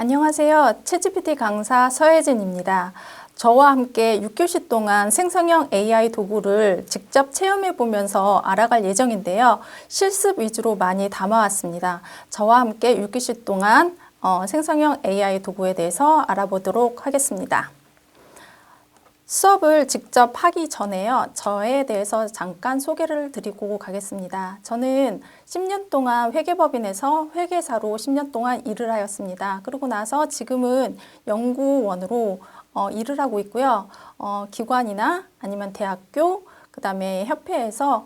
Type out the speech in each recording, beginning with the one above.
안녕하세요. 챗GPT 강사 서혜진입니다. 저와 함께 6교시 동안 생성형 AI 도구를 직접 체험해 보면서 알아갈 예정인데요. 실습 위주로 많이 담아왔습니다. 저와 함께 6교시 동안 생성형 AI 도구에 대해서 알아보도록 하겠습니다. 수업을 직접 하기 전에요. 저에 대해서 잠깐 소개를 드리고 가겠습니다. 저는 10년 동안 회계법인에서 회계사로 10년 동안 일을 하였습니다. 그러고 나서 지금은 연구원으로 일을 하고 있고요. 기관이나 아니면 대학교, 그 다음에 협회에서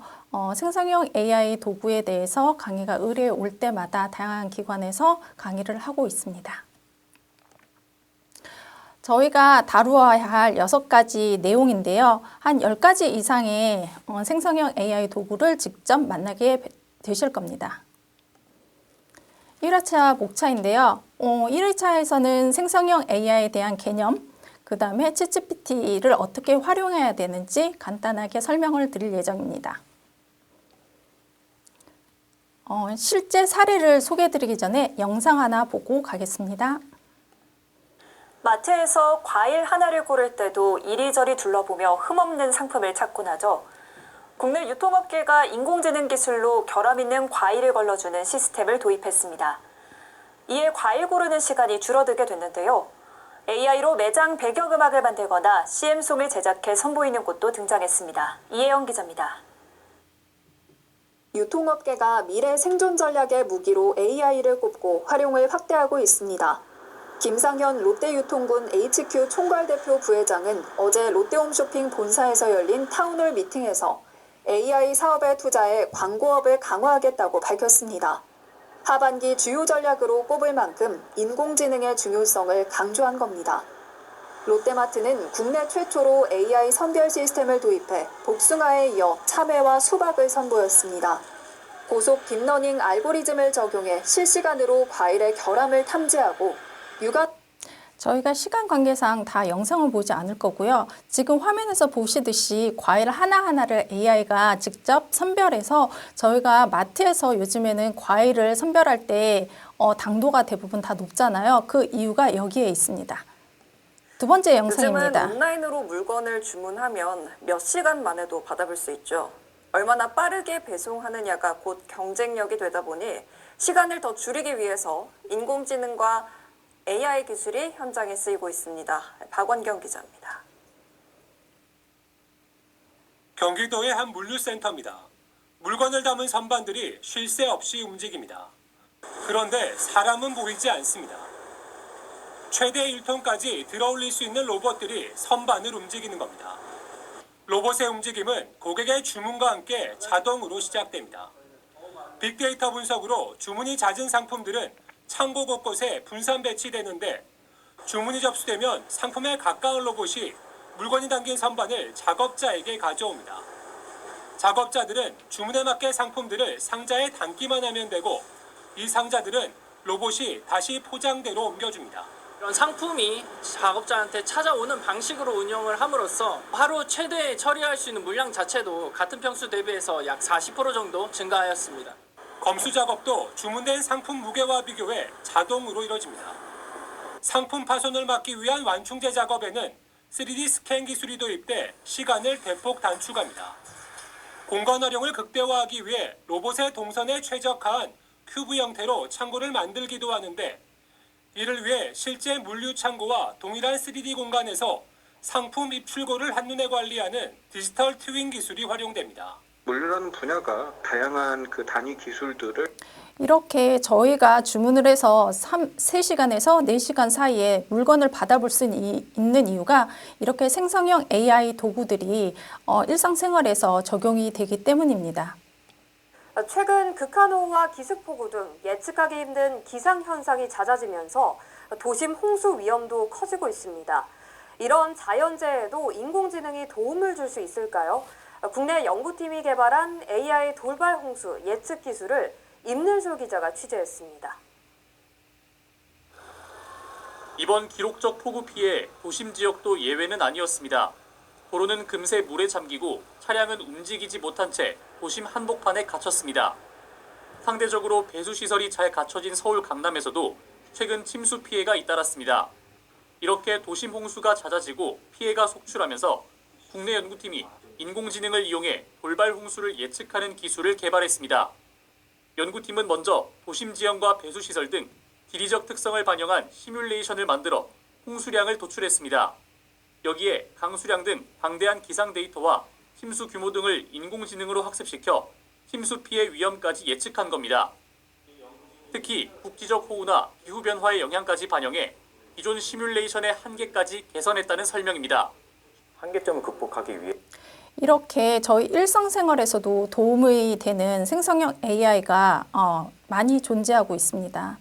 생성형 AI 도구에 대해서 강의가 의뢰 올 때마다 다양한 기관에서 강의를 하고 있습니다. 저희가 다루어야 할 6가지 내용인데요. 한 10가지 이상의 생성형 AI 도구를 직접 만나게 되실 겁니다. 1회차 목차인데요. 1회차에서는 생성형 AI에 대한 개념, 그 다음에 챗GPT를 어떻게 활용해야 되는지 간단하게 설명을 드릴 예정입니다. 실제 사례를 소개해 드리기 전에 영상 하나 보고 가겠습니다. 마트에서 과일 하나를 고를 때도 이리저리 둘러보며 흠없는 상품을 찾곤 하죠. 국내 유통업계가 인공지능 기술로 결함 있는 과일을 걸러주는 시스템을 도입했습니다. 이에 과일 고르는 시간이 줄어들게 됐는데요. AI로 매장 배경음악을 만들거나 CM송을 제작해 선보이는 곳도 등장했습니다. 이혜영 기자입니다. 유통업계가 미래 생존 전략의 무기로 AI를 꼽고 활용을 확대하고 있습니다. 김상현 롯데유통군 HQ 총괄대표 부회장은 어제 롯데홈쇼핑 본사에서 열린 타운홀 미팅에서 AI 사업에 투자해 광고업을 강화하겠다고 밝혔습니다. 하반기 주요 전략으로 꼽을 만큼 인공지능의 중요성을 강조한 겁니다. 롯데마트는 국내 최초로 AI 선별 시스템을 도입해 복숭아에 이어 참외와 수박을 선보였습니다. 고속 딥러닝 알고리즘을 적용해 실시간으로 과일의 결함을 탐지하고 저희가 시간 관계상 다 영상을 보지 않을 거고요. 지금 화면에서 보시듯이 과일 하나하나를 AI가 직접 선별해서 저희가 마트에서 요즘에는 과일을 선별할 때 당도가 대부분 다 높잖아요. 그 이유가 여기에 있습니다. 두 번째 영상입니다. 요즘은 온라인으로 물건을 주문하면 몇 시간 만에도 받아볼 수 있죠. 얼마나 빠르게 배송하느냐가 곧 경쟁력이 되다 보니 시간을 더 줄이기 위해서 인공지능과 AI 기술이 현장에 쓰이고 있습니다. 박원경 기자입니다. 경기도의 한 물류센터입니다. 물건을 담은 선반들이 쉴 새 없이 움직입니다. 그런데 사람은 보이지 않습니다. 최대 1톤까지 들어올릴 수 있는 로봇들이 선반을 움직이는 겁니다. 로봇의 움직임은 고객의 주문과 함께 자동으로 시작됩니다. 빅데이터 분석으로 주문이 잦은 상품들은 창고 곳곳에 분산 배치되는데 주문이 접수되면 상품에 가까운 로봇이 물건이 담긴 선반을 작업자에게 가져옵니다. 작업자들은 주문에 맞게 상품들을 상자에 담기만 하면 되고 이 상자들은 로봇이 다시 포장대로 옮겨줍니다. 이런 상품이 작업자한테 찾아오는 방식으로 운영을 함으로써 하루 최대 처리할 수 있는 물량 자체도 같은 평수 대비해서 약 40% 정도 증가하였습니다. 검수 작업도 주문된 상품 무게와 비교해 자동으로 이뤄집니다. 상품 파손을 막기 위한 완충제 작업에는 3D 스캔 기술이 도입돼 시간을 대폭 단축합니다. 공간 활용을 극대화하기 위해 로봇의 동선에 최적화한 큐브 형태로 창고를 만들기도 하는데 이를 위해 실제 물류 창고와 동일한 3D 공간에서 상품 입출고를 한눈에 관리하는 디지털 트윈 기술이 활용됩니다. 물류라는 분야가 다양한 단위 기술들을 이렇게 저희가 주문을 해서 3시간에서 4시간 사이에 물건을 받아볼 수 있는 이유가 이렇게 생성형 AI 도구들이 일상생활에서 적용이 되기 때문입니다. 최근 극한호우와 기습폭우 등 예측하기 힘든 기상현상이 잦아지면서 도심 홍수 위험도 커지고 있습니다. 이런 자연재해에도 인공지능이 도움을 줄 수 있을까요? 국내 연구팀이 개발한 AI 돌발 홍수 예측 기술을 임늘솔 기자가 취재했습니다. 이번 기록적 폭우 피해 도심 지역도 예외는 아니었습니다. 도로는 금세 물에 잠기고 차량은 움직이지 못한 채 도심 한복판에 갇혔습니다. 상대적으로 배수시설이 잘 갖춰진 서울 강남에서도 최근 침수 피해가 잇따랐습니다. 이렇게 도심 홍수가 잦아지고 피해가 속출하면서 국내 연구팀이 인공지능을 이용해 돌발 홍수를 예측하는 기술을 개발했습니다. 연구팀은 먼저 도심 지형과 배수시설 등地理적 특성을 반영한 시뮬레이션을 만들어 홍수량을 도출했습니다. 여기에 강수량 등 방대한 기상 데이터와 침수 규모 등을 인공지능으로 학습시켜 침수 피해 위험까지 예측한 겁니다. 특히 국지적 호우나 기후변화의 영향까지 반영해 기존 시뮬레이션의 한계까지 개선했다는 설명입니다. 한계점을 극복하기 위해 이렇게 저희 일상생활에서도 도움이 되는 생성형 AI가 많이 존재하고 있습니다.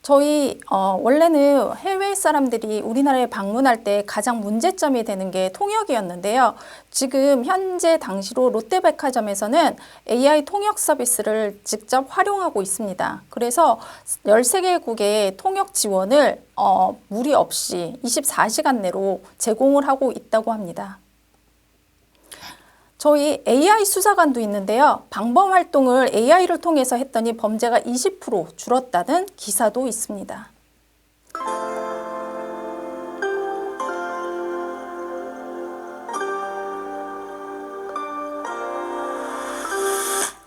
저희 원래는 해외 사람들이 우리나라에 방문할 때 가장 문제점이 되는 게 통역이었는데요. 지금 현재 당시로 롯데백화점에서는 AI 통역 서비스를 직접 활용하고 있습니다. 그래서 13개국의 통역 지원을 무리 없이 24시간 내로 제공을 하고 있다고 합니다. 저희 AI 수사관도 있는데요. 방범 활동을 AI를 통해서 했더니 범죄가 20% 줄었다는 기사도 있습니다.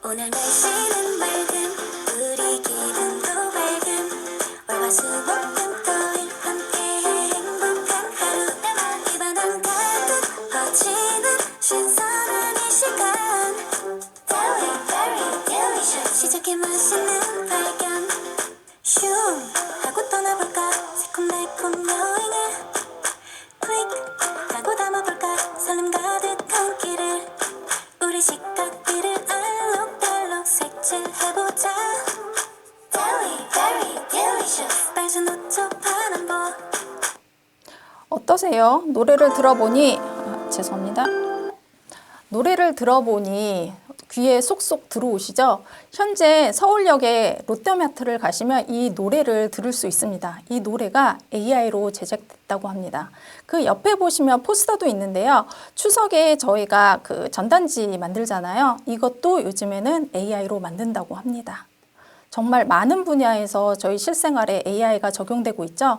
오늘 날씨는 맑음 우리 기분도 밝음 월화수목금토일 함께해 행복한 하루 입안한 가득 퍼지는 신선한 이 시간 Very very delicious 시작해 맛있는 발견 슝 하고 떠나볼까 새콤달콤 여행을 Quick 하고 담아볼까 설렘 가득한 길을 우리 시각들을 알록달록 색칠해보자 Very very delicious 빨간 옷저 파란보 어떠세요? 노래를 들어보니 죄송합니다. 노래를 들어보니 귀에 쏙쏙 들어오시죠? 현재 서울역에 롯데마트를 가시면 이 노래를 들을 수 있습니다. 이 노래가 AI로 제작됐다고 합니다. 그 옆에 보시면 포스터도 있는데요. 추석에 저희가 그 전단지 만들잖아요. 이것도 요즘에는 AI로 만든다고 합니다. 정말 많은 분야에서 저희 실생활에 AI가 적용되고 있죠.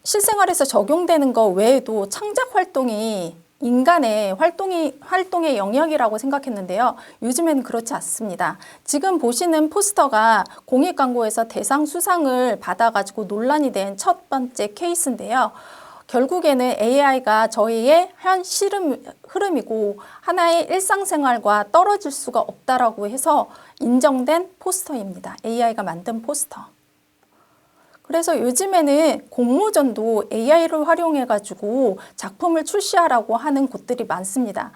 실생활에서 적용되는 것 외에도 창작 활동이 인간의 활동의 영역이라고 생각했는데요. 요즘에는 그렇지 않습니다. 지금 보시는 포스터가 공익 광고에서 대상 수상을 받아가지고 논란이 된 첫 번째 케이스인데요. 결국에는 AI가 저희의 현 흐름이고 하나의 일상생활과 떨어질 수가 없다라고 해서 인정된 포스터입니다. AI가 만든 포스터. 그래서 요즘에는 공모전도 AI를 활용해가지고 작품을 출시하라고 하는 곳들이 많습니다.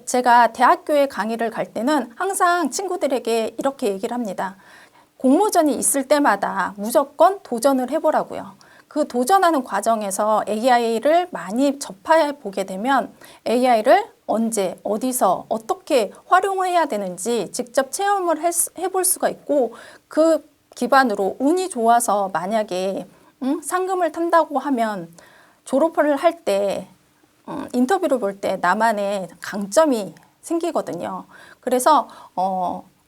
제가 대학교에 강의를 갈 때는 항상 친구들에게 이렇게 얘기를 합니다. 공모전이 있을 때마다 무조건 도전을 해보라고요. 그 도전하는 과정에서 AI를 많이 접해 보게 되면 AI를 언제, 어디서, 어떻게 활용해야 되는지 직접 체험을 해볼 수가 있고 그 기반으로 운이 좋아서 만약에 상금을 탄다고 하면 졸업을 할 때 인터뷰를 볼 때 나만의 강점이 생기거든요. 그래서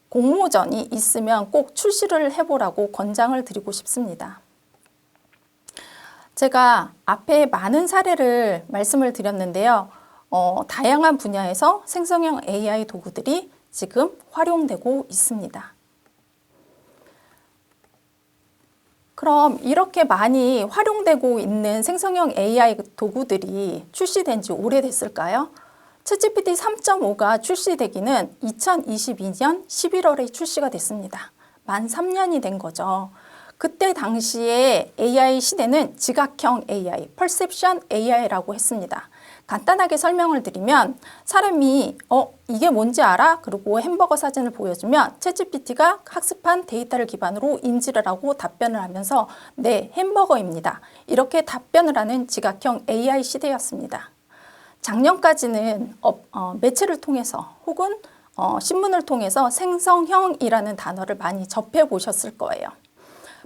공모전이 있으면 꼭 출시를 해보라고 권장을 드리고 싶습니다. 제가 앞에 많은 사례를 말씀을 드렸는데요. 다양한 분야에서 생성형 AI 도구들이 지금 활용되고 있습니다. 그럼 이렇게 많이 활용되고 있는 생성형 AI 도구들이 출시된 지 오래됐을까요? 챗GPT 3.5가 출시되기는 2022년 11월에 출시가 됐습니다. 만 3년이 된 거죠. 그때 당시에 AI 시대는 지각형 AI, Perception AI라고 했습니다. 간단하게 설명을 드리면 사람이 이게 뭔지 알아? 그리고 햄버거 사진을 보여주면 챗GPT가 학습한 데이터를 기반으로 인지를 하고 답변을 하면서 네, 햄버거입니다. 이렇게 답변을 하는 지각형 AI 시대였습니다. 작년까지는 매체를 통해서 혹은 신문을 통해서 생성형이라는 단어를 많이 접해 보셨을 거예요.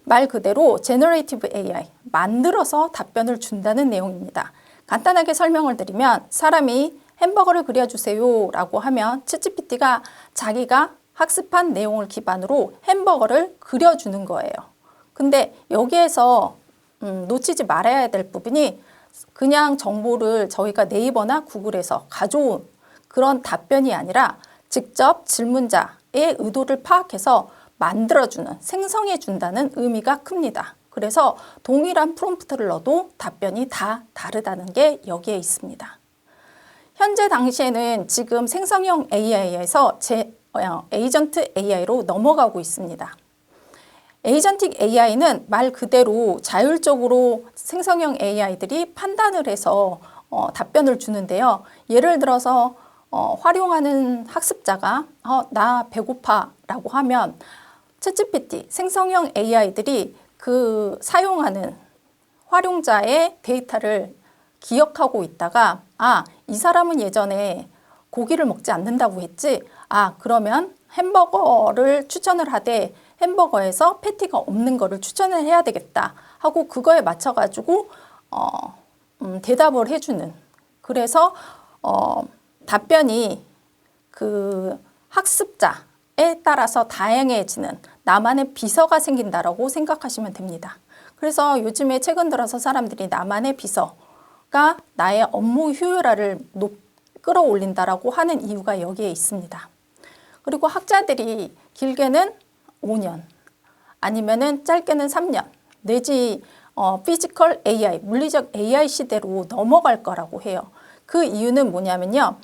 말 그대로 제너레이티브 AI, 만들어서 답변을 준다는 내용입니다. 간단하게 설명을 드리면 사람이 햄버거를 그려주세요 라고 하면 챗GPT가 자기가 학습한 내용을 기반으로 햄버거를 그려주는 거예요. 근데 여기에서 놓치지 말아야 될 부분이 그냥 정보를 저희가 네이버나 구글에서 가져온 그런 답변이 아니라 직접 질문자의 의도를 파악해서 만들어주는, 생성해준다는 의미가 큽니다. 그래서 동일한 프롬프트를 넣어도 답변이 다 다르다는 게 여기에 있습니다. 현재 당시에는 지금 생성형 AI에서 에이전트 AI로 넘어가고 있습니다. 에이전틱 AI는 말 그대로 자율적으로 생성형 AI들이 판단을 해서 답변을 주는데요. 예를 들어서 활용하는 학습자가 나 배고파 라고 하면 챗GPT 생성형 AI들이 그 사용하는 활용자의 데이터를 기억하고 있다가 이 사람은 예전에 고기를 먹지 않는다고 했지? 그러면 햄버거를 추천을 하되 햄버거에서 패티가 없는 거를 추천을 해야 되겠다 하고 그거에 맞춰가지고 대답을 해주는, 그래서 답변이 그 학습자에 따라서 다양해지는 나만의 비서가 생긴다라고 생각하시면 됩니다. 그래서 요즘에 최근 들어서 사람들이 나만의 비서가 나의 업무 효율화를 끌어올린다라고 하는 이유가 여기에 있습니다. 그리고 학자들이 길게는 5년 아니면은 짧게는 3년 내지 피지컬 AI, 물리적 AI 시대로 넘어갈 거라고 해요. 그 이유는 뭐냐면요.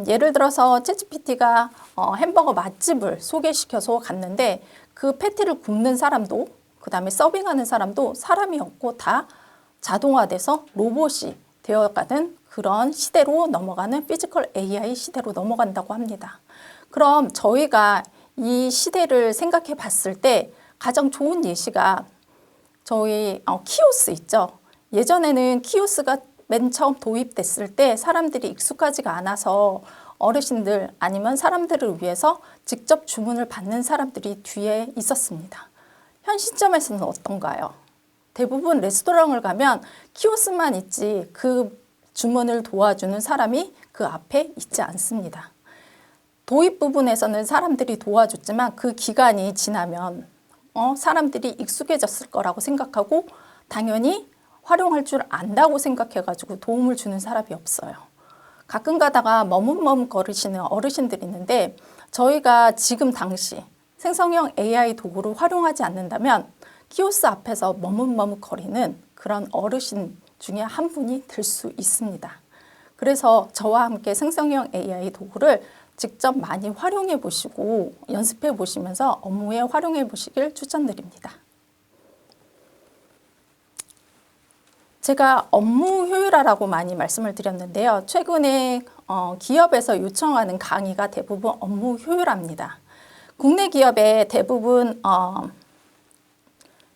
예를 들어서 챗GPT가 햄버거 맛집을 소개시켜서 갔는데 그 패티를 굽는 사람도 그 다음에 서빙하는 사람도 사람이 없고 다 자동화돼서 로봇이 되어가는 그런 시대로 넘어가는 피지컬 AI 시대로 넘어간다고 합니다. 그럼 저희가 이 시대를 생각해 봤을 때 가장 좋은 예시가 저희 키오스 있죠. 예전에는 키오스가 맨 처음 도입됐을 때 사람들이 익숙하지가 않아서 어르신들 아니면 사람들을 위해서 직접 주문을 받는 사람들이 뒤에 있었습니다. 현 시점에서는 어떤가요? 대부분 레스토랑을 가면 키오스만 있지 그 주문을 도와주는 사람이 그 앞에 있지 않습니다. 도입 부분에서는 사람들이 도와줬지만 그 기간이 지나면 사람들이 익숙해졌을 거라고 생각하고 당연히 활용할 줄 안다고 생각해가지고 도움을 주는 사람이 없어요. 가끔 가다가 머뭇머뭇 거리시는 어르신들이 있는데 저희가 지금 당시 생성형 AI 도구를 활용하지 않는다면 키오스 앞에서 머뭇머뭇 거리는 그런 어르신 중에 한 분이 될 수 있습니다. 그래서 저와 함께 생성형 AI 도구를 직접 많이 활용해 보시고 연습해 보시면서 업무에 활용해 보시길 추천드립니다. 제가 업무 효율화라고 많이 말씀을 드렸는데요. 최근에 기업에서 요청하는 강의가 대부분 업무 효율화입니다. 국내 기업의 대부분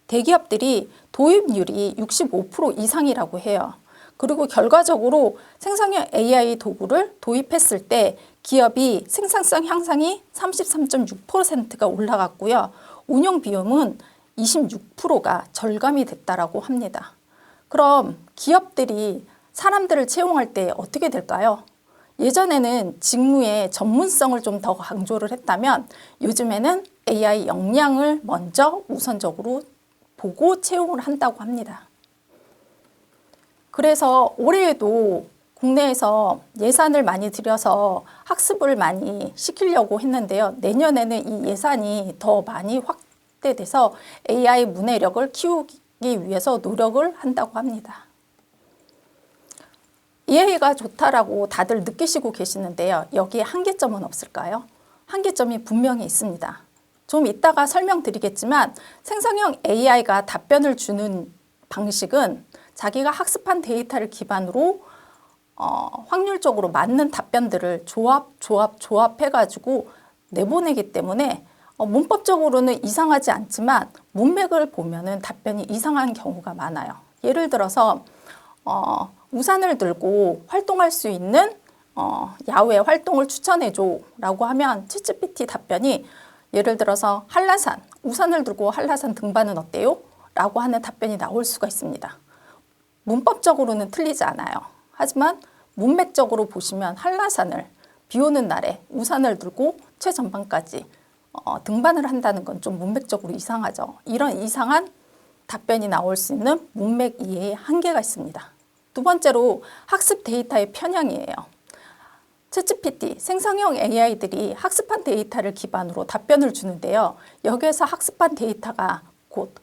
대기업들이 도입률이 65% 이상이라고 해요. 그리고 결과적으로 생성형 AI 도구를 도입했을 때 기업이 생산성 향상이 33.6%가 올라갔고요. 운영 비용은 26%가 절감이 됐다라고 합니다. 그럼 기업들이 사람들을 채용할 때 어떻게 될까요? 예전에는 직무의 전문성을 좀 더 강조를 했다면 요즘에는 AI 역량을 먼저 우선적으로 보고 채용을 한다고 합니다. 그래서 올해에도 국내에서 예산을 많이 들여서 학습을 많이 시키려고 했는데요. 내년에는 이 예산이 더 많이 확대돼서 AI 문해력을 키우기 위해서 노력을 한다고 합니다. AI가 좋다라고 다들 느끼시고 계시는데요. 여기에 한계점은 없을까요? 한계점이 분명히 있습니다. 좀 이따가 설명드리겠지만 생성형 AI가 답변을 주는 방식은 자기가 학습한 데이터를 기반으로 확률적으로 맞는 답변들을 조합해가지고 내보내기 때문에 문법적으로는 이상하지 않지만 문맥을 보면은 답변이 이상한 경우가 많아요. 예를 들어서 우산을 들고 활동할 수 있는 야외 활동을 추천해줘 라고 하면 챗GPT 답변이 예를 들어서 한라산, 우산을 들고 한라산 등반은 어때요? 라고 하는 답변이 나올 수가 있습니다. 문법적으로는 틀리지 않아요. 하지만 문맥적으로 보시면 한라산을 비 오는 날에 우산을 들고 최전방까지 등반을 한다는 건 좀 문맥적으로 이상하죠. 이런 이상한 답변이 나올 수 있는 문맥 이해에 한계가 있습니다. 두 번째로 학습 데이터의 편향이에요. 챗GPT, 생성형 AI들이 학습한 데이터를 기반으로 답변을 주는데요. 여기에서 학습한 데이터가 곧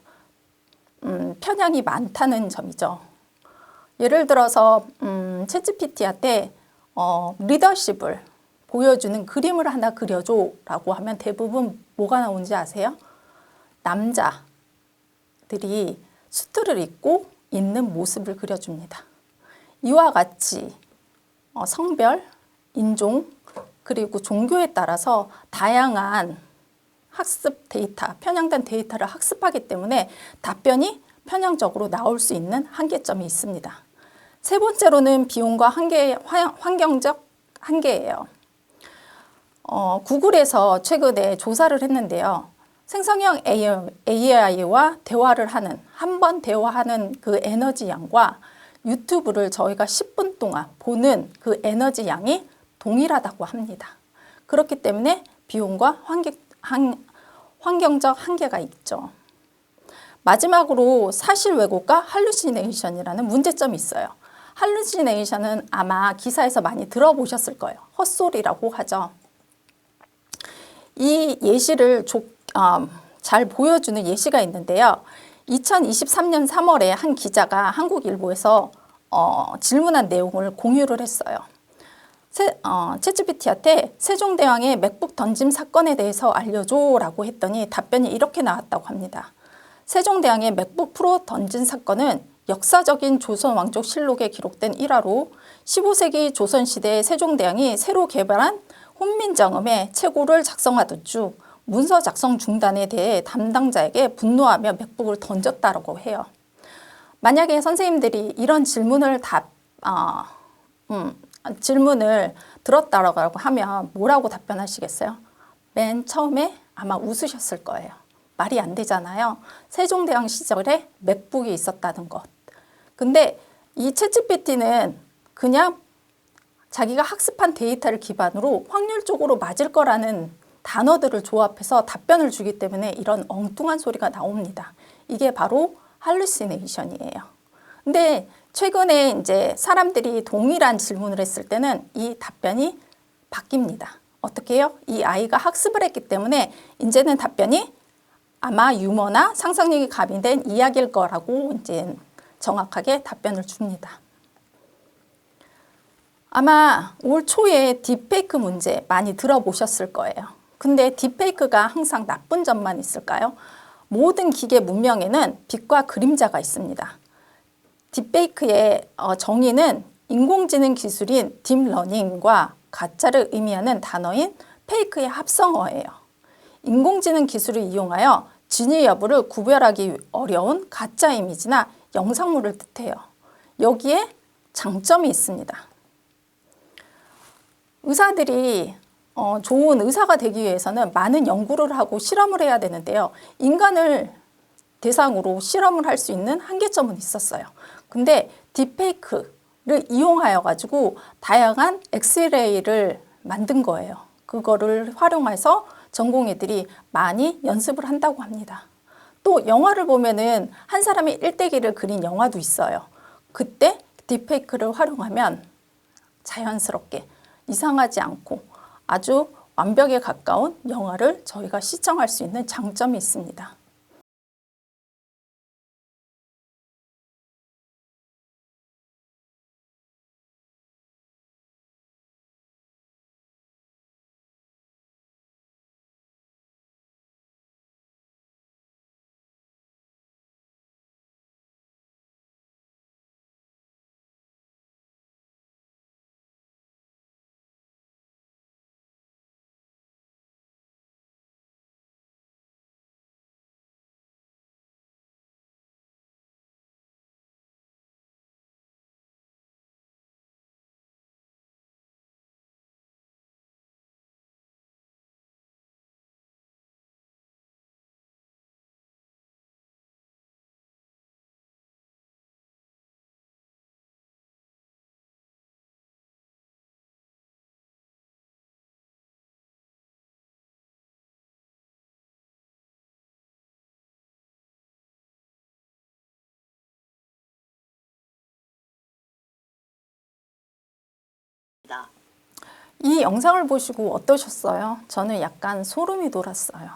편향이 많다는 점이죠. 예를 들어서 챗GPT한테 리더십을 보여주는 그림을 하나 그려줘 라고 하면 대부분 뭐가 나오는지 아세요? 남자들이 수트를 입고 있는 모습을 그려줍니다. 이와 같이 성별, 인종, 그리고 종교에 따라서 다양한 학습 데이터, 편향된 데이터를 학습하기 때문에 답변이 편향적으로 나올 수 있는 한계점이 있습니다. 세 번째로는 비용과 환경적 한계예요. 구글에서 최근에 조사를 했는데요. 생성형 AI와 대화를 하는, 한 번 대화하는 그 에너지 양과 유튜브를 저희가 10분 동안 보는 그 에너지 양이 동일하다고 합니다. 그렇기 때문에 비용과 환경적 한계가 있죠. 마지막으로 사실 왜곡과 할루시네이션이라는 문제점이 있어요. 할루시네이션은 아마 기사에서 많이 들어보셨을 거예요. 헛소리라고 하죠. 이 예시를 잘 보여주는 예시가 있는데요. 2023년 3월에 한 기자가 한국일보에서 질문한 내용을 공유를 했어요. 챗GPT한테 세종대왕의 맥북 던짐 사건에 대해서 알려줘 라고 했더니 답변이 이렇게 나왔다고 합니다. 세종대왕의 맥북 프로 던진 사건은 역사적인 조선 왕족 실록에 기록된 일화로 15세기 조선시대 세종대왕이 새로 개발한 혼민정음의 채고를 작성하던 중 문서 작성 중단에 대해 담당자에게 분노하며 맥북을 던졌다고 해요. 만약에 선생님들이 이런 질문을 들었다라고 하면 뭐라고 답변하시겠어요? 맨 처음에 아마 웃으셨을 거예요. 말이 안 되잖아요. 세종대왕 시절에 맥북이 있었다는 것. 근데 이 챗GPT는 그냥 자기가 학습한 데이터를 기반으로 확률적으로 맞을 거라는 단어들을 조합해서 답변을 주기 때문에 이런 엉뚱한 소리가 나옵니다. 이게 바로 할루시네이션이에요. 근데 최근에 이제 사람들이 동일한 질문을 했을 때는 이 답변이 바뀝니다. 어떻게 해요? 이 아이가 학습을 했기 때문에 이제는 답변이 아마 유머나 상상력이 가미된 이야기일 거라고 이제 정확하게 답변을 줍니다. 아마 올 초에 딥페이크 문제 많이 들어보셨을 거예요. 근데 딥페이크가 항상 나쁜 점만 있을까요? 모든 기계 문명에는 빛과 그림자가 있습니다. 딥페이크의 정의는 인공지능 기술인 딥러닝과 가짜를 의미하는 단어인 페이크의 합성어예요. 인공지능 기술을 이용하여 진위 여부를 구별하기 어려운 가짜 이미지나 영상물을 뜻해요. 여기에 장점이 있습니다. 의사들이 좋은 의사가 되기 위해서는 많은 연구를 하고 실험을 해야 되는데요. 인간을 대상으로 실험을 할 수 있는 한계점은 있었어요. 근데 딥페이크를 이용하여 가지고 다양한 엑스레이를 만든 거예요. 그거를 활용해서 전공의들이 많이 연습을 한다고 합니다. 또 영화를 보면은 한 사람이 일대기를 그린 영화도 있어요. 그때 딥페이크를 활용하면 자연스럽게 이상하지 않고 아주 완벽에 가까운 영화를 저희가 시청할 수 있는 장점이 있습니다. 있습니다. 이 영상을 보시고 어떠셨어요? 저는 약간 소름이 돋았어요.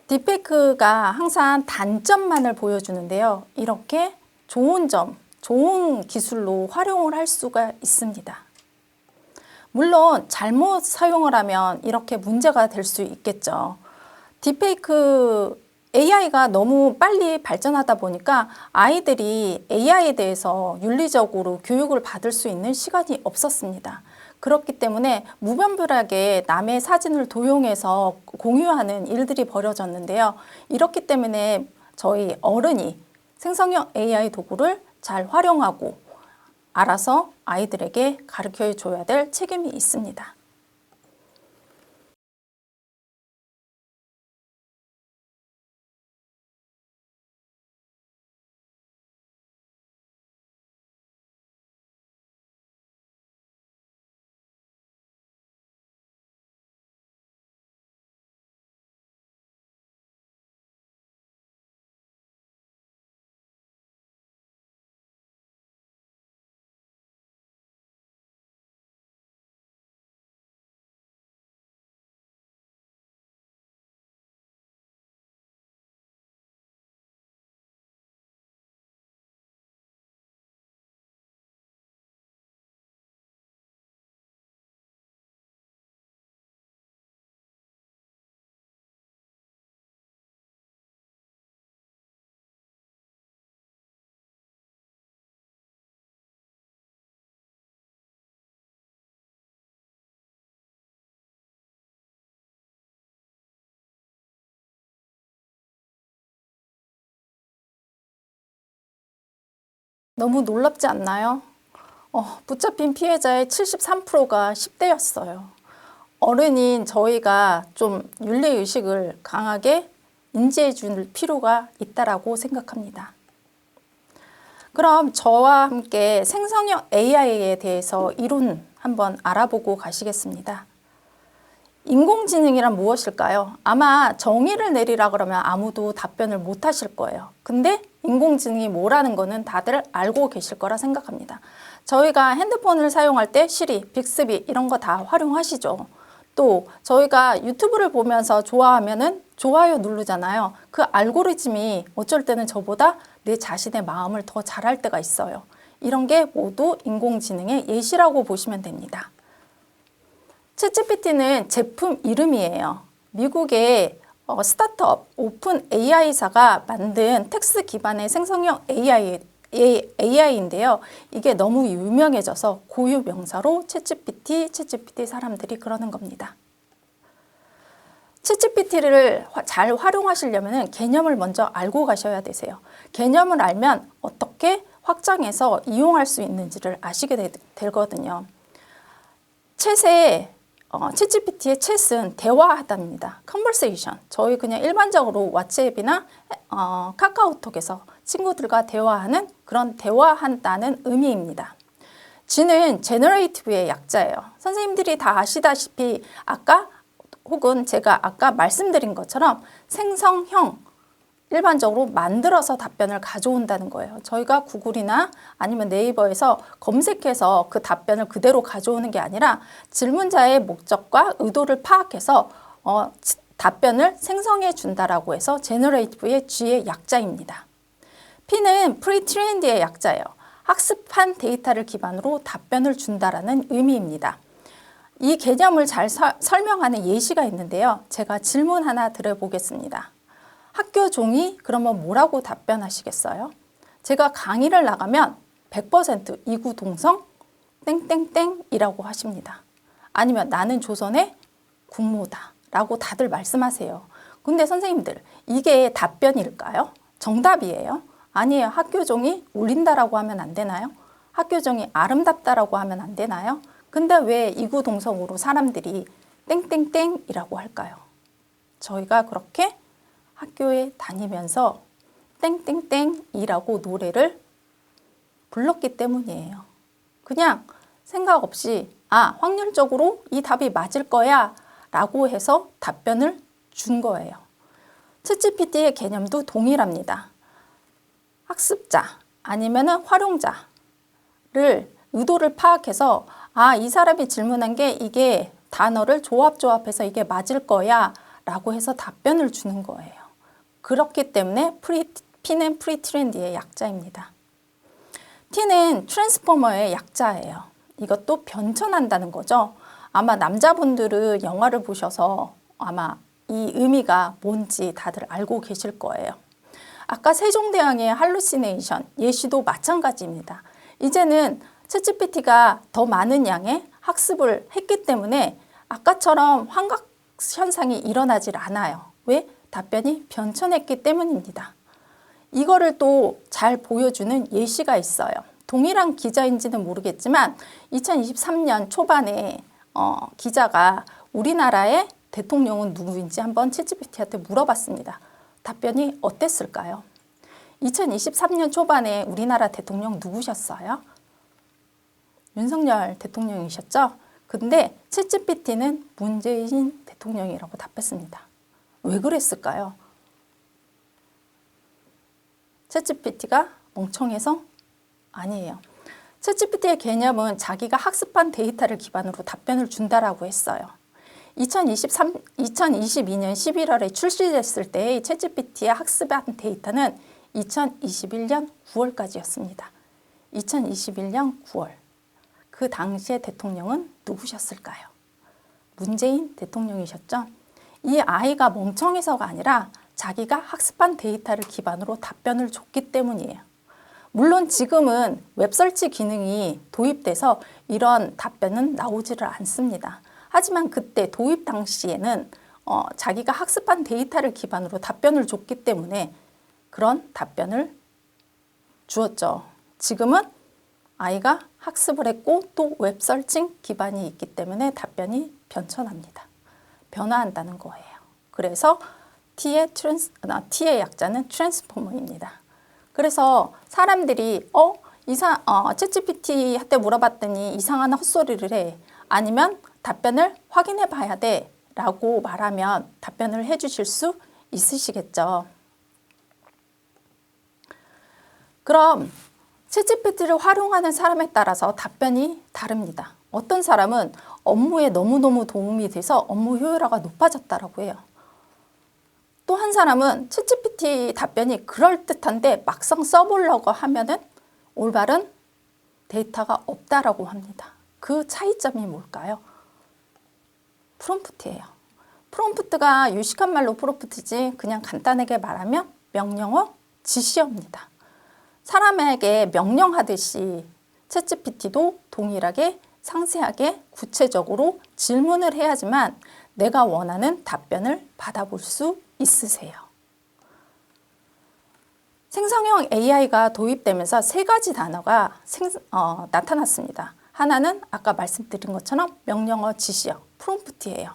딥페이크가 항상 단점만을 보여주는데요. 이렇게 좋은 점, 좋은 기술로 활용을 할 수가 있습니다. 물론 잘못 사용을 하면 이렇게 문제가 될 수 있겠죠. 딥페이크 AI가 너무 빨리 발전하다 보니까 아이들이 AI에 대해서 윤리적으로 교육을 받을 수 있는 시간이 없었습니다. 그렇기 때문에 무분별하게 남의 사진을 도용해서 공유하는 일들이 벌어졌는데요. 이렇기 때문에 저희 어른이 생성형 AI 도구를 잘 활용하고 알아서 아이들에게 가르쳐 줘야 될 책임이 있습니다. 너무 놀랍지 않나요? 붙잡힌 피해자의 73%가 10대였어요. 어른인 저희가 좀 윤리의식을 강하게 인지해 줄 필요가 있다고 생각합니다. 그럼 저와 함께 생성형 AI에 대해서 이론 한번 알아보고 가시겠습니다. 인공지능이란 무엇일까요? 아마 정의를 내리라 그러면 아무도 답변을 못 하실 거예요. 근데 인공지능이 뭐라는 거는 다들 알고 계실 거라 생각합니다. 저희가 핸드폰을 사용할 때 시리, 빅스비 이런 거 다 활용하시죠. 또 저희가 유튜브를 보면서 좋아하면은 좋아요 누르잖아요. 그 알고리즘이 어쩔 때는 저보다 내 자신의 마음을 더 잘할 때가 있어요. 이런 게 모두 인공지능의 예시라고 보시면 됩니다. 챗GPT는 제품 이름이에요. 미국의 스타트업 오픈 AI사가 만든 텍스트 기반의 생성형 AI인데요. 이게 너무 유명해져서 고유 명사로 챗GPT 사람들이 그러는 겁니다. 챗GPT를 잘 활용하시려면 개념을 먼저 알고 가셔야 되세요. 개념을 알면 어떻게 확장해서 이용할 수 있는지를 아시게 되거든요. 챗GPT의 챗은 대화하다입니다. conversation. 저희 그냥 일반적으로 왓츠앱이나 카카오톡에서 친구들과 대화하는 그런 대화한다는 의미입니다. G는 generative의 약자예요. 선생님들이 다 아시다시피 혹은 제가 아까 말씀드린 것처럼 생성형, 일반적으로 만들어서 답변을 가져온다는 거예요. 저희가 구글이나 아니면 네이버에서 검색해서 그 답변을 그대로 가져오는 게 아니라 질문자의 목적과 의도를 파악해서 답변을 생성해 준다라고 해서 제너레이티브의 G의 약자입니다. P는 프리트레인드의 약자예요. 학습한 데이터를 기반으로 답변을 준다라는 의미입니다. 이 개념을 잘 설명하는 예시가 있는데요. 제가 질문 하나 드려보겠습니다. 학교 종이 그러면 뭐라고 답변하시겠어요? 제가 강의를 나가면 100% 이구동성 땡땡땡이라고 하십니다. 아니면 나는 조선의 국모다 라고 다들 말씀하세요. 근데 선생님들 이게 답변일까요? 정답이에요? 아니에요. 학교 종이 울린다라고 하면 안 되나요? 학교 종이 아름답다라고 하면 안 되나요? 근데 왜 이구동성으로 사람들이 땡땡땡이라고 할까요? 저희가 그렇게 학교에 다니면서 땡땡땡이라고 노래를 불렀기 때문이에요. 그냥 생각 없이 확률적으로 이 답이 맞을 거야 라고 해서 답변을 준 거예요. 챗GPT의 개념도 동일합니다. 학습자 아니면 활용자를 의도를 파악해서 이 사람이 질문한 게 이게 단어를 조합해서 이게 맞을 거야 라고 해서 답변을 주는 거예요. 그렇기 때문에 P는 프리트렌디의 약자입니다. T는 트랜스포머의 약자예요. 이것도 변천한다는 거죠. 아마 남자분들은 영화를 보셔서 아마 이 의미가 뭔지 다들 알고 계실 거예요. 아까 세종대왕의 할루시네이션 예시도 마찬가지입니다. 이제는 챗GPT가 더 많은 양의 학습을 했기 때문에 아까처럼 환각 현상이 일어나질 않아요. 왜? 답변이 변천했기 때문입니다. 이거를 또 잘 보여주는 예시가 있어요. 동일한 기자인지는 모르겠지만 2023년 초반에 기자가 우리나라의 대통령은 누구인지 한번 챗GPT한테 물어봤습니다. 답변이 어땠을까요? 2023년 초반에 우리나라 대통령 누구셨어요? 윤석열 대통령이셨죠? 근데 챗GPT는 문재인 대통령이라고 답했습니다. 왜 그랬을까요? 챗GPT가 멍청해서? 아니에요. 챗GPT의 개념은 자기가 학습한 데이터를 기반으로 답변을 준다라고 했어요. 2022년 11월에 출시됐을 때의 챗GPT의 학습한 데이터는 2021년 9월까지였습니다. 2021년 9월. 그 당시의 대통령은 누구셨을까요? 문재인 대통령이셨죠? 이 아이가 멍청해서가 아니라 자기가 학습한 데이터를 기반으로 답변을 줬기 때문이에요. 물론 지금은 웹서치 기능이 도입돼서 이런 답변은 나오지를 않습니다. 하지만 그때 도입 당시에는 자기가 학습한 데이터를 기반으로 답변을 줬기 때문에 그런 답변을 주었죠. 지금은 아이가 학습을 했고 또 웹서칭 기반이 있기 때문에 답변이 변천합니다. 변화한다는 거예요. 그래서 T의 약자는 트랜스포머입니다. 그래서 사람들이 챗GPT한테 물어봤더니 이상한 헛소리를 해. 아니면 답변을 확인해 봐야 돼 라고 말하면 답변을 해 주실 수 있으시겠죠. 그럼 챗GPT를 활용하는 사람에 따라서 답변이 다릅니다. 어떤 사람은 업무에 너무너무 도움이 돼서 업무 효율화가 높아졌다라고 해요. 또 한 사람은 챗GPT 답변이 그럴듯한데 막상 써보려고 하면은 올바른 데이터가 없다라고 합니다. 그 차이점이 뭘까요? 프롬프트예요. 프롬프트가 유식한 말로 프롬프트지 그냥 간단하게 말하면 명령어 지시어입니다. 사람에게 명령하듯이 챗GPT도 동일하게 상세하게 구체적으로 질문을 해야지만 내가 원하는 답변을 받아볼 수 있으세요. 생성형 AI가 도입되면서 세 가지 단어가 나타났습니다. 하나는 아까 말씀드린 것처럼 명령어 지시어, 프롬프트예요.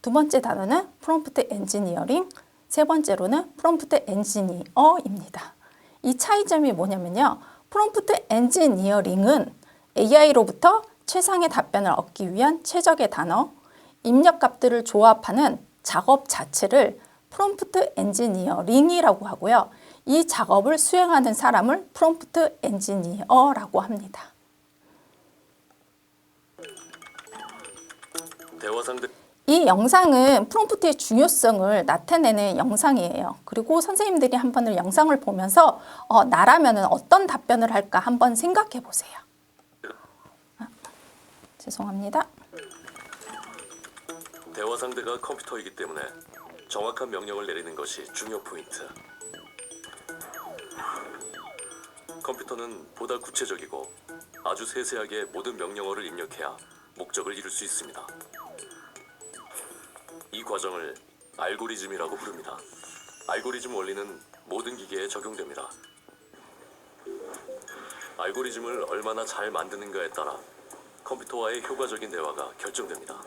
두 번째 단어는 프롬프트 엔지니어링, 세 번째로는 프롬프트 엔지니어입니다. 이 차이점이 뭐냐면요. 프롬프트 엔지니어링은 AI로부터 최상의 답변을 얻기 위한 최적의 단어, 입력값들을 조합하는 작업 자체를 프롬프트 엔지니어링이라고 하고요. 이 작업을 수행하는 사람을 프롬프트 엔지니어라고 합니다. 이 영상은 프롬프트의 중요성을 나타내는 영상이에요. 그리고 선생님들이 한 번을 영상을 보면서 나라면 어떤 답변을 할까 한번 생각해 보세요. 죄송합니다. 대화 상대가 컴퓨터이기 때문에 정확한 명령을 내리는 것이 중요 포인트. 컴퓨터는 보다 구체적이고 아주 세세하게 모든 명령어를 입력해야 목적을 이룰 수 있습니다. 이 과정을 알고리즘이라고 부릅니다. 알고리즘 원리는 모든 기계에 적용됩니다. 알고리즘을 얼마나 잘 만드는가에 따라 컴퓨터와의 효과적인 대화가 결정됩니다.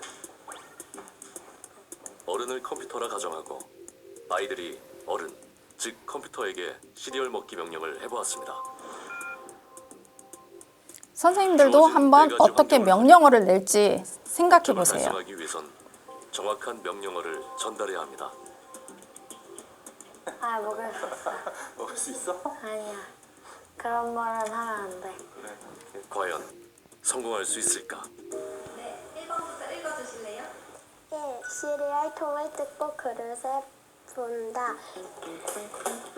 어른을 컴퓨터라 가정하고 아이들이 어른, 즉 컴퓨터에게 시리얼 먹기 명령을 해보았습니다. 선생님들도 한번 어떻게 명령어를 낼지 생각해 보세요. 달성하기 위해선 정확한 명령어를 전달해야 합니다. 먹을 수 있어. 먹을 수 있어? 아니야. 그런 말은 하면 안 돼. 과연 성공할 수 있을까? 네, 1번부터 읽어주실래요? 1. 시리얼 통을 뜯고 그릇에 본다.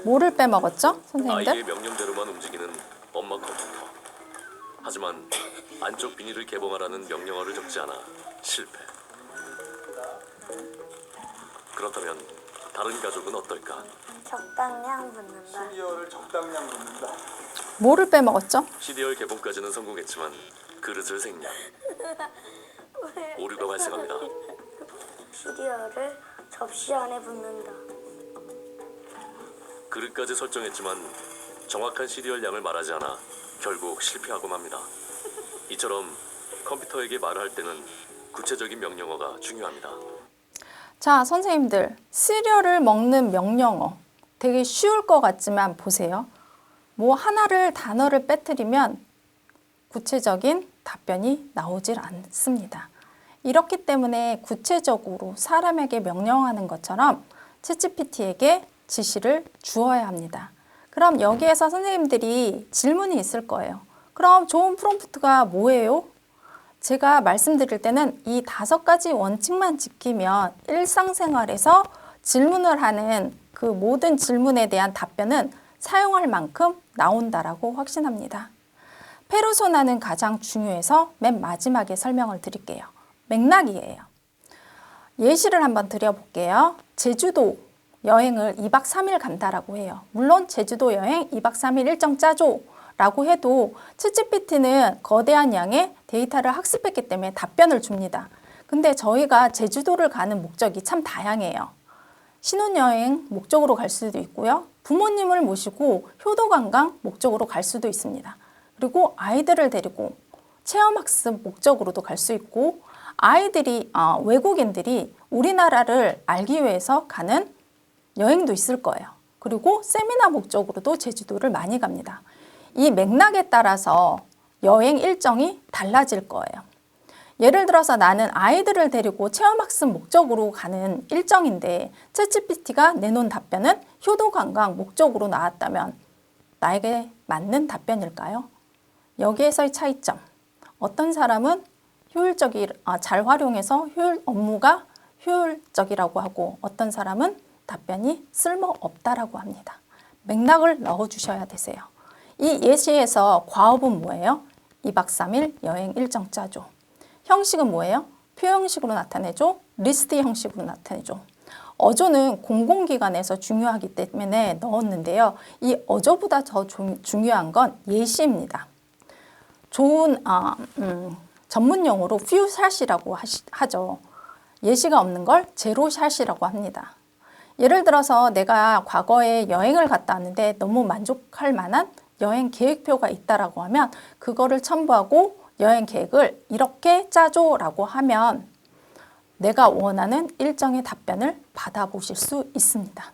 뭐를 빼먹었죠, 선생님들? 아이의 명령대로만 움직이는 엄마 컴퓨터. 하지만 안쪽 비닐을 개봉하라는 명령어를 적지 않아 실패. 그렇다면 다른 가족은 어떨까? 적당량 붓는다. 뭐를 빼먹었죠? 시리얼 개봉까지는 성공했지만 그릇을 생략. 오류가 발생합니다. 시리얼을 접시 안에 붓는다. 그릇까지 설정했지만 정확한 시리얼 양을 말하지 않아 결국 실패하고 맙니다. 이처럼 컴퓨터에게 말할 때는 구체적인 명령어가 중요합니다. 자, 선생님들, 시리얼을 먹는 명령어 되게 쉬울 것 같지만 보세요. 뭐 하나를 단어를 빼뜨리면 구체적인 답변이 나오질 않습니다. 이렇기 때문에 구체적으로 사람에게 명령하는 것처럼 챗GPT에게 지시를 주어야 합니다. 그럼 여기에서 선생님들이 질문이 있을 거예요. 그럼 좋은 프롬프트가 뭐예요? 제가 말씀드릴 때는 이 5가지 원칙만 지키면 일상생활에서 질문을 하는 그 모든 질문에 대한 답변은 사용할 만큼 나온다라고 확신합니다. 페르소나는 가장 중요해서 맨 마지막에 설명을 드릴게요. 맥락이에요. 예시를 한번 드려볼게요. 제주도 여행을 2박 3일 간다라고 해요. 물론 제주도 여행 2박 3일 일정 짜줘 라고 해도 챗GPT는 거대한 양의 데이터를 학습했기 때문에 답변을 줍니다. 근데 저희가 제주도를 가는 목적이 참 다양해요. 신혼여행 목적으로 갈 수도 있고요. 부모님을 모시고 효도관광 목적으로 갈 수도 있습니다. 그리고 아이들을 데리고 체험학습 목적으로도 갈 수 있고 외국인들이 우리나라를 알기 위해서 가는 여행도 있을 거예요. 그리고 세미나 목적으로도 제주도를 많이 갑니다. 이 맥락에 따라서 여행 일정이 달라질 거예요. 예를 들어서 나는 아이들을 데리고 체험학습 목적으로 가는 일정인데 챗GPT가 내놓은 답변은 효도관광 목적으로 나왔다면 나에게 맞는 답변일까요? 여기에서의 차이점. 어떤 사람은 잘 활용해서 업무가 효율적이라고 하고 어떤 사람은 답변이 쓸모없다라고 합니다. 맥락을 넣어주셔야 되세요. 이 예시에서 과업은 뭐예요? 2박 3일 여행 일정 짜줘. 형식은 뭐예요? 표 형식으로 나타내줘. 리스트 형식으로 나타내줘. 어조는 공공기관에서 중요하기 때문에 넣었는데요. 이 어조보다 더 중요한 건 예시입니다. 좋은 전문 용어로 퓨샷이라고 하죠. 예시가 없는 걸 제로샷이라고 합니다. 예를 들어서 내가 과거에 여행을 갔다 왔는데 너무 만족할 만한 여행 계획표가 있다라고 하면 그거를 첨부하고 여행 계획을 이렇게 짜줘라고 하면 내가 원하는 일정의 답변을 받아보실 수 있습니다.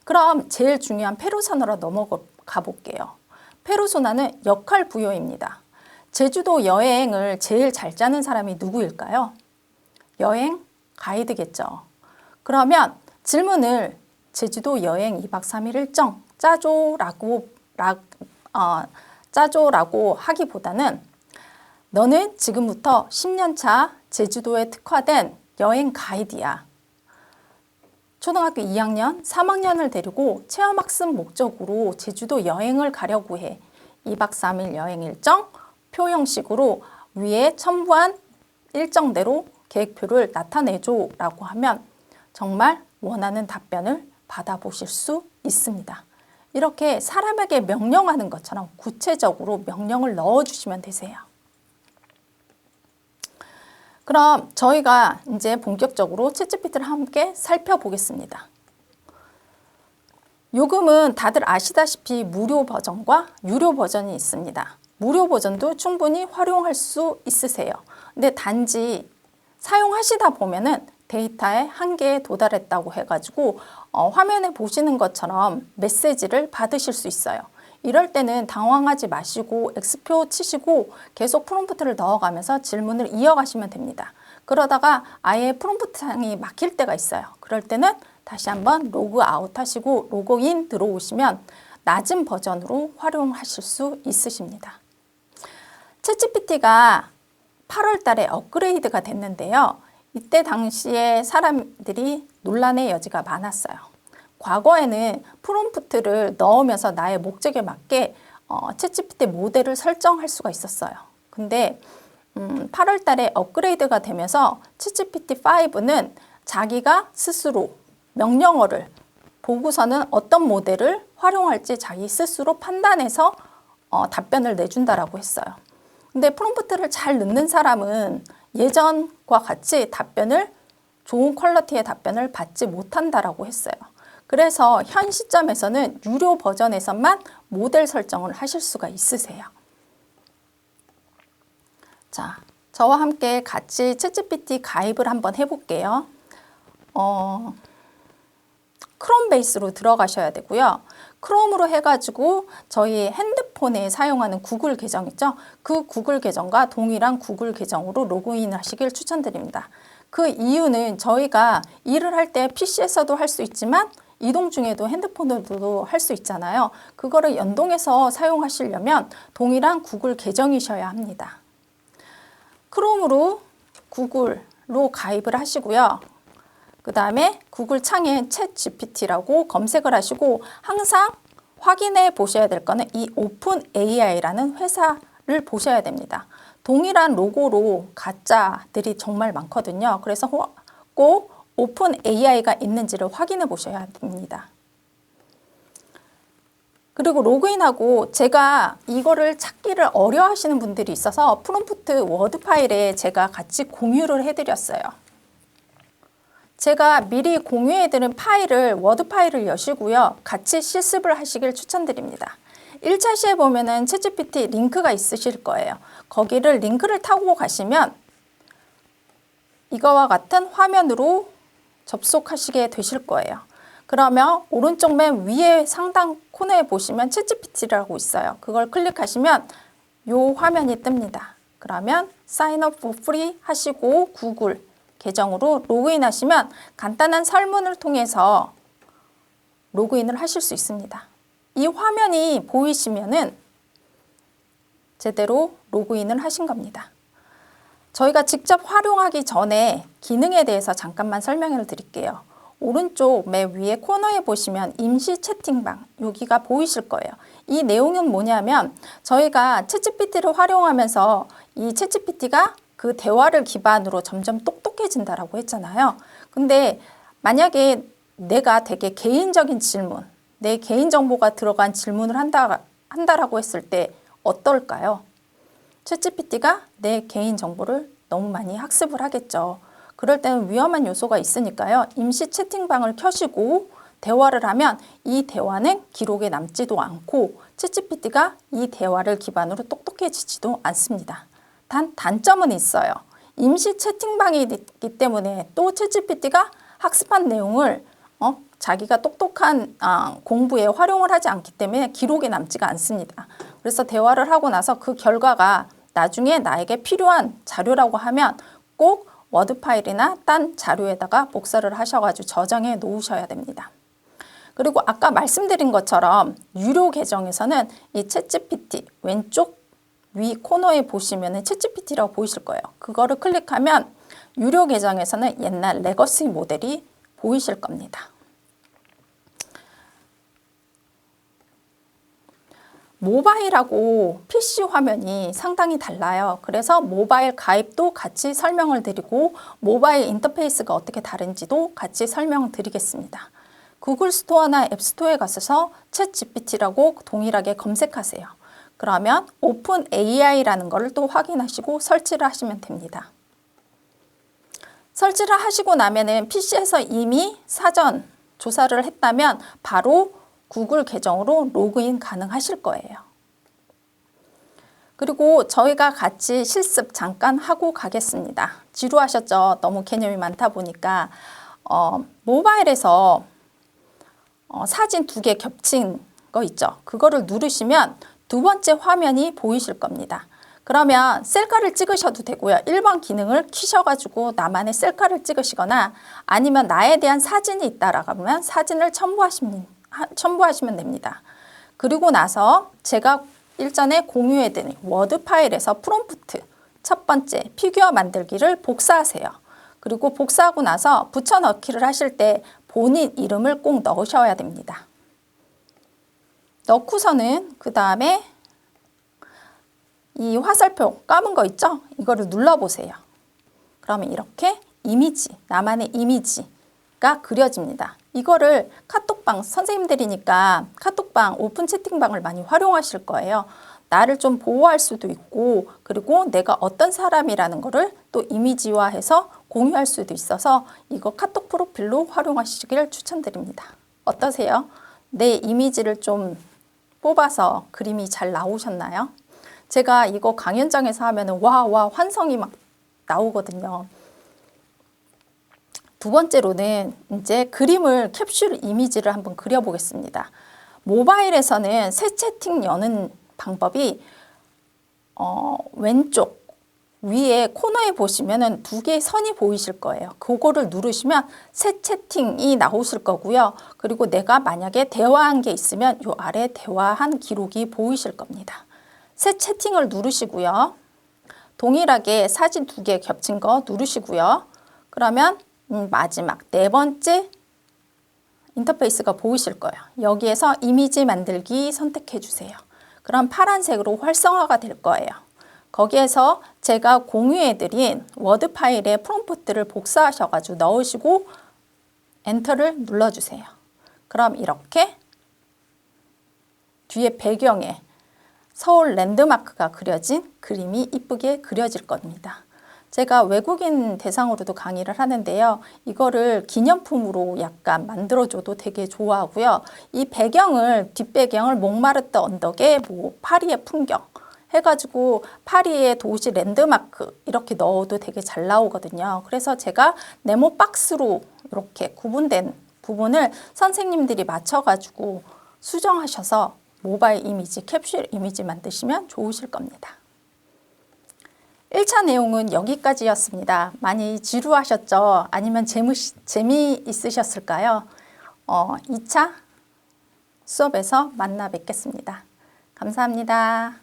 그럼 제일 중요한 페르소나로 넘어가 볼게요. 페르소나는 역할 부여입니다. 제주도 여행을 제일 잘 짜는 사람이 누구일까요? 여행 가이드겠죠. 그러면 질문을 제주도 여행 2박 3일 일정 짜줘라고 하기보다는 너는 지금부터 10년차 제주도에 특화된 여행 가이드야. 초등학교 2학년, 3학년을 데리고 체험학습 목적으로 제주도 여행을 가려고 해. 2박 3일 여행 일정, 표 형식으로 위에 첨부한 일정대로 계획표를 나타내줘 라고 하면 정말 원하는 답변을 받아보실 수 있습니다. 이렇게 사람에게 명령하는 것처럼 구체적으로 명령을 넣어주시면 되세요. 그럼 저희가 이제 본격적으로 챗GPT를 함께 살펴보겠습니다. 요금은 다들 아시다시피 무료 버전과 유료 버전이 있습니다. 무료 버전도 충분히 활용할 수 있으세요. 근데 단지 사용하시다 보면은 데이터의 한계에 도달했다고 해가지고 화면에 보시는 것처럼 메시지를 받으실 수 있어요. 이럴 때는 당황하지 마시고 X표 치시고 계속 프롬프트를 넣어가면서 질문을 이어가시면 됩니다. 그러다가 아예 프롬프트 창이 막힐 때가 있어요. 그럴 때는 다시 한번 로그 아웃 하시고 로그인 들어오시면 낮은 버전으로 활용하실 수 있으십니다. 챗GPT가 8월 달에 업그레이드가 됐는데요. 이때 당시에 사람들이 논란의 여지가 많았어요. 과거에는 프롬프트를 넣으면서 나의 목적에 맞게 챗GPT 모델을 설정할 수가 있었어요. 근데 8월 달에 업그레이드가 되면서 챗GPT5는 자기가 스스로 명령어를 보고서는 어떤 모델을 활용할지 자기 스스로 판단해서 답변을 내준다라고 했어요. 근데 프롬프트를 잘 넣는 사람은 예전과 같이 좋은 퀄리티의 답변을 받지 못한다라고 했어요. 그래서 현 시점에서는 유료 버전에서만 모델 설정을 하실 수가 있으세요. 자, 저와 함께 같이 챗GPT 가입을 한번 해볼게요. 크롬 베이스로 들어가셔야 되고요. 크롬으로 해가지고 저희 핸드폰에 사용하는 구글 계정 있죠? 그 구글 계정과 동일한 구글 계정으로 로그인 하시길 추천드립니다. 그 이유는 저희가 일을 할 때 PC에서도 할 수 있지만 이동 중에도 핸드폰으로도 할 수 있잖아요. 그거를 연동해서 사용하시려면 동일한 구글 계정이셔야 합니다. 크롬으로 구글로 가입을 하시고요. 그 다음에 구글 창에 챗GPT라고 검색을 하시고 항상 확인해 보셔야 될 거는 이 오픈AI라는 회사를 보셔야 됩니다. 동일한 로고로 가짜들이 정말 많거든요. 그래서 꼭 오픈AI가 있는지를 확인해 보셔야 됩니다. 그리고 로그인하고 제가 이거를 찾기를 어려워하시는 분들이 있어서 프롬프트 워드 파일에 제가 같이 공유를 해드렸어요. 제가 미리 공유해드린 파일을 워드 파일을 여시고요. 같이 실습을 하시길 추천드립니다. 1차 시에 보면은 챗GPT 링크가 있으실 거예요. 거기를 링크를 타고 가시면 이거와 같은 화면으로 접속하시게 되실 거예요. 그러면 오른쪽 맨 위에 상단 코너에 보시면 챗GPT라고 있어요. 그걸 클릭하시면 이 화면이 뜹니다. 그러면 Sign up for free 하시고 구글 계정으로 로그인 하시면 간단한 설문을 통해서 로그인을 하실 수 있습니다. 이 화면이 보이시면은 제대로 로그인을 하신 겁니다. 저희가 직접 활용하기 전에 기능에 대해서 잠깐만 설명을 드릴게요. 오른쪽 맨 위에 코너에 보시면 임시 채팅방 여기가 보이실 거예요. 이 내용은 뭐냐면 저희가 챗GPT를 활용하면서 이 챗GPT가 그 대화를 기반으로 점점 똑똑해진다라고 했잖아요. 근데 만약에 내가 되게 개인적인 질문, 내 개인정보가 들어간 질문을 한다라고 했을 때 어떨까요? 챗GPT가 내 개인정보를 너무 많이 학습을 하겠죠. 그럴 때는 위험한 요소가 있으니까요. 임시 채팅방을 켜시고 대화를 하면 이 대화는 기록에 남지도 않고 챗GPT가 이 대화를 기반으로 똑똑해지지도 않습니다. 단 단점은 있어요. 임시 채팅방이기 때문에 또 챗GPT가 학습한 내용을 자기가 똑똑한 공부에 활용을 하지 않기 때문에 기록에 남지가 않습니다. 그래서 대화를 하고 나서 그 결과가 나중에 나에게 필요한 자료라고 하면 꼭 워드 파일이나 딴 자료에다가 복사를 하셔가지고 저장해 놓으셔야 됩니다. 그리고 아까 말씀드린 것처럼 유료 계정에서는 이 챗GPT 왼쪽 위 코너에 보시면 챗GPT라고 보이실 거예요. 그거를 클릭하면 유료 계정에서는 옛날 레거시 모델이 보이실 겁니다. 모바일하고 PC 화면이 상당히 달라요. 그래서 모바일 가입도 같이 설명을 드리고 모바일 인터페이스가 어떻게 다른지도 같이 설명드리겠습니다. 구글 스토어나 앱 스토어에 가셔서 챗GPT라고 동일하게 검색하세요. 그러면 오픈AI라는 것을 또 확인하시고 설치를 하시면 됩니다. 설치를 하시고 나면은 PC에서 이미 사전 조사를 했다면 바로 구글 계정으로 로그인 가능하실 거예요. 그리고 저희가 같이 실습 잠깐 하고 가겠습니다. 지루하셨죠? 너무 개념이 많다 보니까 모바일에서 사진 2개 겹친 거 있죠? 그거를 누르시면 두 번째 화면이 보이실 겁니다. 그러면 셀카를 찍으셔도 되고요. 1번 기능을 키셔가지고 나만의 셀카를 찍으시거나 아니면 나에 대한 사진이 있다라고 하면 사진을 첨부하시면 됩니다. 그리고 나서 제가 일전에 공유해드린 워드 파일에서 프롬프트 첫 번째 피규어 만들기를 복사하세요. 그리고 복사하고 나서 붙여넣기를 하실 때 본인 이름을 꼭 넣으셔야 됩니다. 넣고서는 그 다음에 이 화살표 까만 거 있죠? 이거를 눌러보세요. 그러면 이렇게 이미지, 나만의 이미지가 그려집니다. 이거를 카톡방, 선생님들이니까 카톡방, 오픈 채팅방을 많이 활용하실 거예요. 나를 좀 보호할 수도 있고, 그리고 내가 어떤 사람이라는 거를 또 이미지화해서 공유할 수도 있어서 이거 카톡 프로필로 활용하시길 추천드립니다. 어떠세요? 내 이미지를 좀 뽑아서 그림이 잘 나오셨나요? 제가 이거 강연장에서 하면은 와 환성이 막 나오거든요. 두 번째로는 이제 그림을 캡슐 이미지를 한번 그려보겠습니다. 모바일에서는 새 채팅 여는 방법이 왼쪽 위에 코너에 보시면은 두 개의 선이 보이실 거예요. 그거를 누르시면 새 채팅이 나오실 거고요. 그리고 내가 만약에 대화한 게 있으면 요 아래 대화한 기록이 보이실 겁니다. 새 채팅을 누르시고요. 동일하게 사진 두 개 겹친 거 누르시고요. 그러면 마지막 네 번째 인터페이스가 보이실 거예요. 여기에서 이미지 만들기 선택해 주세요. 그럼 파란색으로 활성화가 될 거예요. 거기에서 제가 공유해드린 워드 파일에 프롬프트를 복사하셔가지고 넣으시고 엔터를 눌러주세요. 그럼 이렇게 뒤에 배경에 서울 랜드마크가 그려진 그림이 이쁘게 그려질 겁니다. 제가 외국인 대상으로도 강의를 하는데요. 이거를 기념품으로 약간 만들어줘도 되게 좋아하고요. 이 배경을, 뒷배경을 몽마르트 언덕에 뭐 파리의 풍경 해가지고 파리의 도시 랜드마크 이렇게 넣어도 되게 잘 나오거든요. 그래서 제가 네모 박스로 이렇게 구분된 부분을 선생님들이 맞춰가지고 수정하셔서 모바일 이미지, 캡슐 이미지 만드시면 좋으실 겁니다. 1차 내용은 여기까지였습니다. 많이 지루하셨죠? 아니면 재미있으셨을까요? 2차 수업에서 만나 뵙겠습니다. 감사합니다.